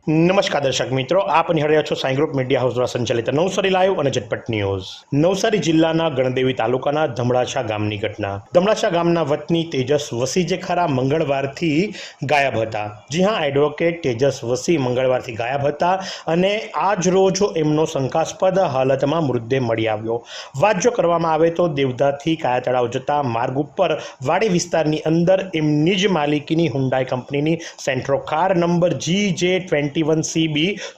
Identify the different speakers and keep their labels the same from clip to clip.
Speaker 1: નમસ્કાર દર્શક મિત્રો, આપ નિહાળી રહ્યા છો સાઈ ગ્રુપ મીડિયા હાઉસ દ્વારા સંચાલિત નવસારી લાઈવ અને ઝટપટ ન્યૂઝ। નવસારી જિલ્લાના ગણદેવી તાલુકાના ધમડાછા ગામની ઘટના। ધમડાછા ગામના વતની તેજસ વસી જે ખરા મંગળવારથી ગાયબ હતા। જી હા, એડવોકેટ તેજસ વસી મંગળવારથી ગાયબ હતા અને આજ રોજ એમનો શંકાસ્પદ હાલતમાં મૃતદેહ મળી આવ્યો। વાત જો કરવામાં આવે તો દેવધાથી કાયા તળાવ જતા માર્ગ ઉપર વાડી વિસ્તારની અંદર એમની જ માલિકીની હુન્ડાઈ કંપનીની સેન્ટ્રો કાર નંબર GJ21CB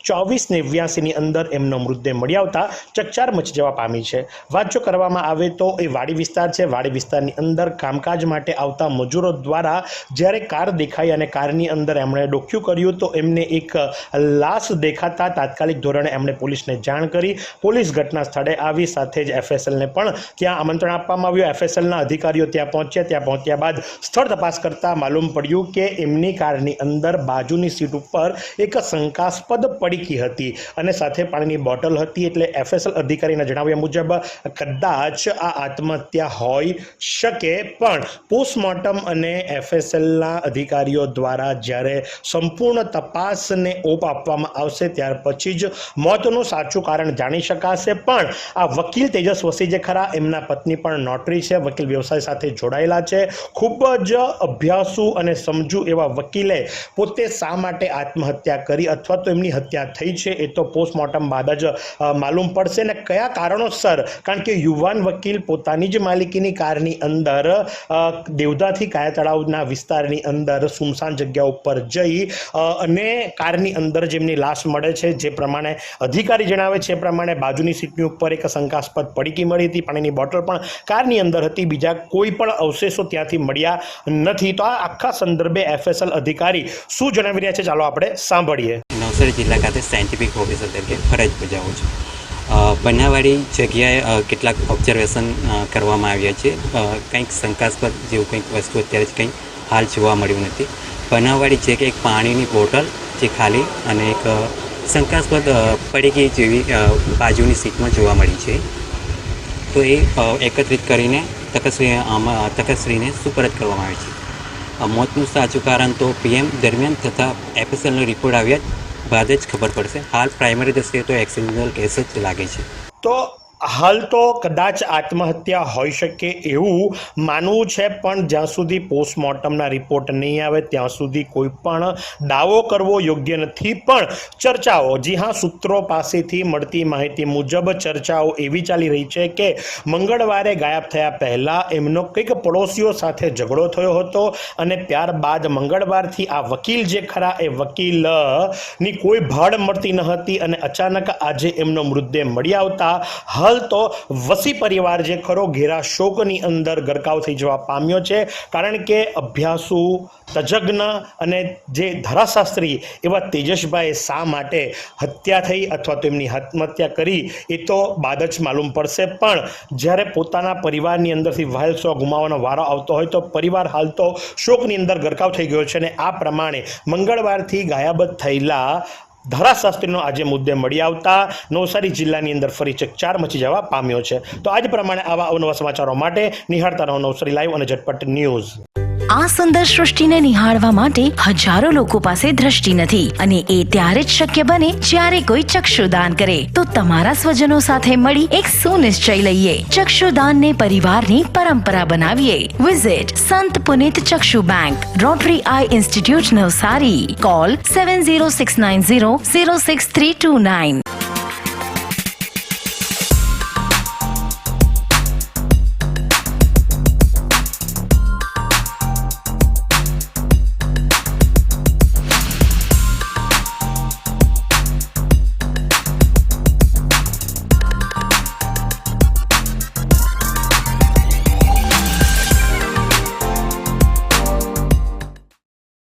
Speaker 1: 2489 ની અંદર એમનો મૃતદેહ મળી આવતા ચકચાર મચી જવા પામી છે। વાત જો કરવામાં આવે તો એ વાડી વિસ્તાર છે। વાડી વિસ્તારની અંદર કામકાજ માટે આવતા મજૂરો દ્વારા જ્યારે કાર દેખાઈ અને કારની અંદર એમણે ડોક્યું કર્યું તો એમને એક લાશ દેખાતા તાત્કાલિક ધોરણે એમણે પોલીસને જાણ કરી। પોલીસ ઘટના સ્થળે આવી, સાથે જ FSLને પણ ત્યાં આમંત્રણ આપવામાં આવ્યું। FSLના અધિકારીઓ ત્યાં પહોંચ્યા બાદ સ્થળ તપાસ કરતા માલુમ પડ્યું કે એમની કારની અંદર બાજુની સીટ ઉપર એક શંકાસ્પદ પડીકી હતી અને સાથે પાણીની બોટલ હતી। એટલે FSL અધિકારીના જણાવ્યા મુજબ કદાચ આ આત્મહત્યા હોઈ શકે, પણ પોસ્ટમોર્ટમ અને FSLના અધિકારીઓ દ્વારા જ્યારે સંપૂર્ણ તપાસને ઓપ આપવામાં આવશે ત્યાર પછી જ મોતનું સાચું કારણ જાણી શકાશે। પણ આ વકીલ તેજસ વસી જે ખરા, એમના પત્ની પણ નોટરી છે, વકીલ વ્યવસાય સાથે જોડાયેલા છે। ખૂબ જ અભ્યાસુ અને સમજુ એવા વકીલે પોતે શા માટે આત્મહત્યા કરી અથવા તો એમની હત્યા થઈ છે એ તો પોસ્ટમોર્ટમ બાદ જ માલુમ પડશે ને કયા કારણોસર। કારણ કે યુવાન વકીલ પોતાની જ માલિકીની કારની અંદર દેવધાથી કાયા તળાવના વિસ્તારની અંદર સુમસાન જગ્યા ઉપર જઈ અને કારની અંદર જેમની લાશ મળે છે, જે પ્રમાણે અધિકારી જણાવે છે એ પ્રમાણે બાજુની સીટની ઉપર એક શંકાસ્પદ પડીકી મળી હતી, પાણીની બોટલ પણ કારની અંદર હતી, બીજા કોઈ પણ અવશેષો ત્યાંથી મળ્યા નથી। તો આ આખા સંદર્ભે FSL અધિકારી શું જણાવી રહ્યા છે, ચાલો આપણે સાંભળીએ।
Speaker 2: નવસારી જિલ્લા ખાતે સાયન્ટિફિક ઓફિસર તરીકે ફરજ બજાવું છું। બનાવવાળી જગ્યાએ કેટલાક ઓબ્ઝર્વેશન કરવામાં આવ્યા છે। કંઈક શંકાસ્પદ જેવું કંઈક વસ્તુ અત્યારે જ કંઈ હાલ જોવા મળ્યું નથી। બનાવવાળી જગ્યાએ એક પાણીની બોટલ જે ખાલી અને એક શંકાસ્પદ પડીકી જેવી બાજુની સીટમાં જોવા મળી છે। તો એ એકત્રિત કરીને તકસરીને સુપરત કરવામાં આવે છે। મોતનું સાચું કારણ તો PM દરમિયાન થતા FSLનો રિપોર્ટ આવ્યા બાદ જ ખબર પડશે। હાલ પ્રાઇમરી દ્રષ્ટિએ તો એક્સિડન્ટલ કેસ જ લાગે છે।
Speaker 1: તો હાલ તો કદાચ આત્મહત્યા હોઈ શકે એવું માનવું છે, પણ જ્યાં સુધી પોસ્ટમોર્ટમના રિપોર્ટ નહીં આવે ત્યાં સુધી કોઈ પણ દાવો કરવો યોગ્ય નથી। પણ ચર્ચાઓ, જી હા, સૂત્રો પાસેથી મળતી માહિતી મુજબ ચર્ચાઓ એવી ચાલી રહી છે કે મંગળવારે ગાયબ થયા પહેલાં એમનો કંઈક પડોશીઓ સાથે ઝઘડો થયો હતો અને ત્યારબાદ મંગળવારથી આ વકીલ જે ખરા એ વકીલની કોઈ ભાડ મળતી ન હતી અને અચાનક આજે એમનો મૃતદેહ મળી આવતા હાલ તો વસી પરિવાર જે ખરો ઘેરા શોકની અંદર ગરકાવ થઈ જવા પામ્યો છે। કારણ કે અભ્યાસુ, તજજ્ઞ અને જે ધારાશાસ્ત્રી એવા તેજસભાઈ શા માટે હત્યા થઈ અથવા તો એમની આત્મહત્યા કરી એ તો બાદ જ માલુમ પડશે। પણ જ્યારે પોતાના પરિવારની અંદરથી વહાલ સો ગુમાવવાનો વારો આવતો હોય તો પરિવાર હાલ તો શોકની અંદર ગરકાવ થઈ ગયો છે અને આ પ્રમાણે મંગળવારથી ગાયબ થયેલા ધારાશાસ્ત્રીનો આજે મુદ્દે મળી આવતા નવસારી જિલ્લાની અંદર ફરી ચકચાર મચી જવા પામ્યો છે। તો આજ પ્રમાણે આવા અવનવા સમાચારો માટે નિહાળતા રહો નવસારી લાઈવ અને ઝટપટ ન્યૂઝ।
Speaker 3: આ સુંદર સૃષ્ટિને નિહાળવા માટે હજારો લોકો પાસે દ્રષ્ટિ નથી અને એ ત્યારે જ શક્ય બને જ્યારે કોઈ ચક્ષુદાન કરે। તો તમારા સ્વજનો સાથે મળી એક સુનિશ્ચય લઈએ, ચક્ષુદાનને પરિવારની પરંપરા બનાવીએ। વિઝિટ સંત પુનિત ચક્ષુ bank, rotary eye institute Navsari. Call 7069006329।